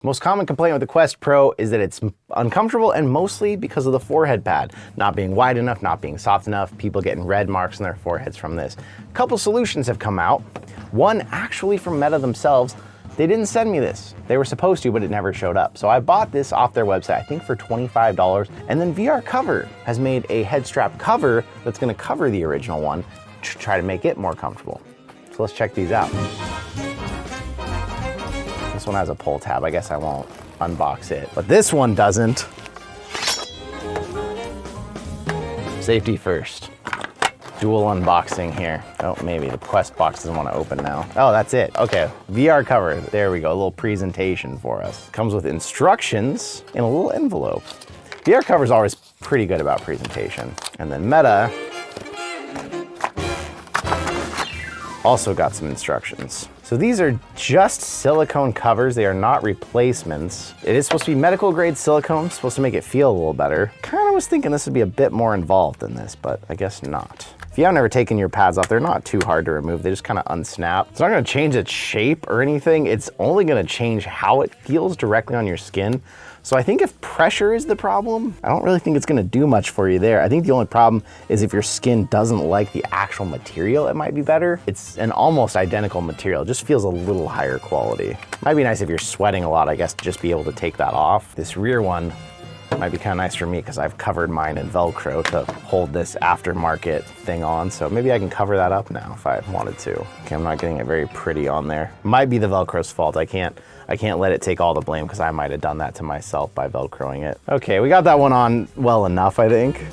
Most common complaint with the Quest Pro is that it's uncomfortable, and mostly because of the forehead pad. Not being wide enough, not being soft enough, people getting red marks on their foreheads from this. A couple solutions have come out. One actually from Meta themselves. They didn't send me this. They were supposed to, but it never showed up. So I bought this off their website, I think for $25. And then VRCover has made a head strap cover that's gonna cover the original one to try to make it more comfortable. So let's check these out. This one has a pull tab. I guess I won't unbox it, but this one doesn't. Safety first. Dual unboxing here. Oh, maybe the Quest box doesn't want to open now. Oh, that's it. Okay, VRCover. There we go, a little presentation for us. Comes with instructions in a little envelope. VRCover is always pretty good about presentation. And then Meta also got some instructions. So these are just silicone covers. They are not replacements. It is supposed to be medical grade silicone, supposed to make it feel a little better. Kind of was thinking this would be a bit more involved than this, but I guess not. If you haven't ever taken your pads off, they're not too hard to remove. They just kind of unsnap. It's not gonna change its shape or anything. It's only gonna change how it feels directly on your skin. So I think if pressure is the problem, I don't really think it's gonna do much for you there. I think the only problem is if your skin doesn't like the actual material, it might be better. It's an almost identical material, it just feels a little higher quality. Might be nice if you're sweating a lot, I guess, to just be able to take that off. This rear one might be kind of nice for me because I've covered mine in Velcro to hold this aftermarket thing on. So maybe I can cover that up now if I wanted to. Okay, I'm not getting it very pretty on there. Might be the Velcro's fault. I can't let it take all the blame because I might have done that to myself by Velcroing it. Okay, we got that one on well enough, I think.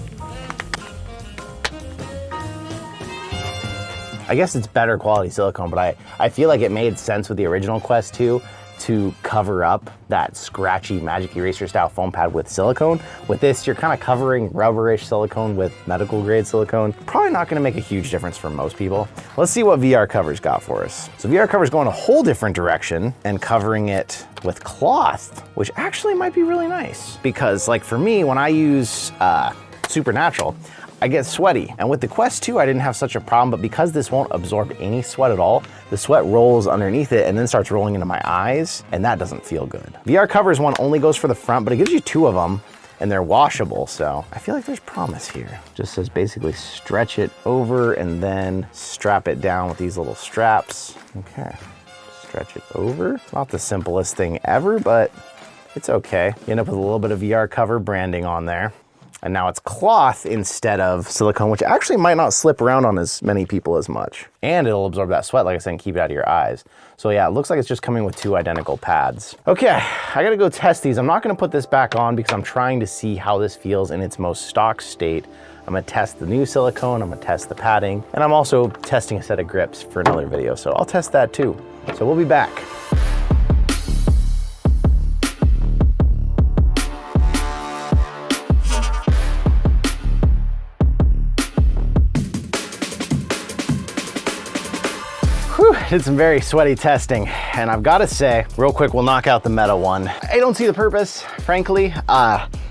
I guess it's better quality silicone, but I feel like it made sense with the original Quest 2 to cover up that scratchy magic eraser style foam pad with silicone. With this, you're kind of covering rubberish silicone with medical grade silicone. Probably not gonna make a huge difference for most people. Let's see what VRCover's got for us. So VRCover's going a whole different direction and covering it with cloth, which actually might be really nice. Because like for me, when I use Supernatural, I get sweaty. And with the Quest 2, I didn't have such a problem, but because this won't absorb any sweat at all, the sweat rolls underneath it and then starts rolling into my eyes, and that doesn't feel good. VRCover's one only goes for the front, but it gives you two of them, and they're washable, so I feel like there's promise here. Just says basically stretch it over and then strap it down with these little straps. Okay, stretch it over. Not the simplest thing ever, but it's okay. You end up with a little bit of VRCover branding on there. And now it's cloth instead of silicone, which actually might not slip around on as many people as much. And it'll absorb that sweat, like I said, and keep it out of your eyes. So yeah, it looks like it's just coming with two identical pads. Okay, I gotta go test these. I'm not gonna put this back on because I'm trying to see how this feels in its most stock state. I'm gonna test the new silicone, I'm gonna test the padding, and I'm also testing a set of grips for another video, so I'll test that too. So we'll be back. Did some very sweaty testing, and I've got to say, real quick, we'll knock out the Meta one. I don't see the purpose, frankly.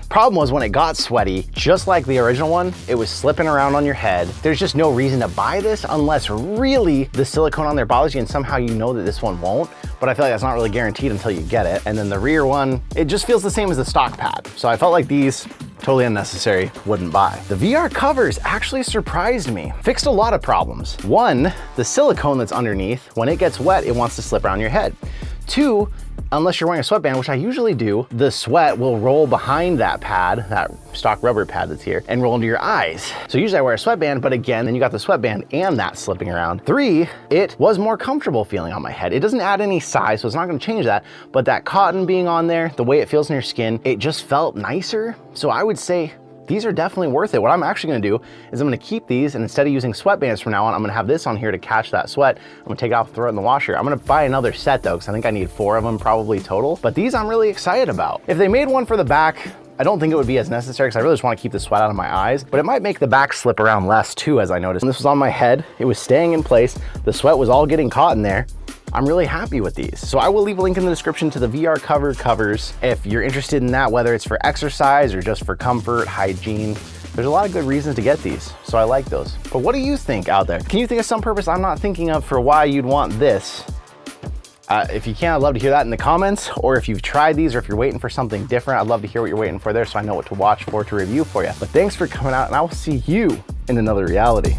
Problem was when it got sweaty, just like the original one, it was slipping around on your head. There's just no reason to buy this unless really the silicone on there bothers you and somehow you know that this one won't. But I feel like that's not really guaranteed until you get it. And then the rear one, it just feels the same as the stock pad. So I felt like these, totally unnecessary, wouldn't buy. The VRCovers actually surprised me. Fixed a lot of problems. One, the silicone that's underneath, when it gets wet, it wants to slip around your head. Two, unless you're wearing a sweatband, which I usually do, the sweat will roll behind that pad, that stock rubber pad that's here, and roll into your eyes. So usually I wear a sweatband, but again, then you got the sweatband and that slipping around. Three, it was more comfortable feeling on my head. It doesn't add any size, so it's not gonna change that, but that cotton being on there, the way it feels in your skin, it just felt nicer. So I would say, these are definitely worth it. What I'm actually gonna do is I'm gonna keep these, and instead of using sweatbands from now on, I'm gonna have this on here to catch that sweat. I'm gonna take it off, throw it in the washer. I'm gonna buy another set though, because I think I need 4 of them probably total. But these I'm really excited about. If they made one for the back, I don't think it would be as necessary because I really just want to keep the sweat out of my eyes, but it might make the back slip around less too, as I noticed. When this was on my head, it was staying in place. The sweat was all getting caught in there. I'm really happy with these. So I will leave a link in the description to the VRCover covers. If you're interested in that, whether it's for exercise or just for comfort, hygiene, there's a lot of good reasons to get these. So I like those. But what do you think out there? Can you think of some purpose I'm not thinking of for why you'd want this If you can, I'd love to hear that in the comments, or if you've tried these or if you're waiting for something different, I'd love to hear what you're waiting for there so I know what to watch for to review for you. But thanks for coming out, and I will see you in another reality.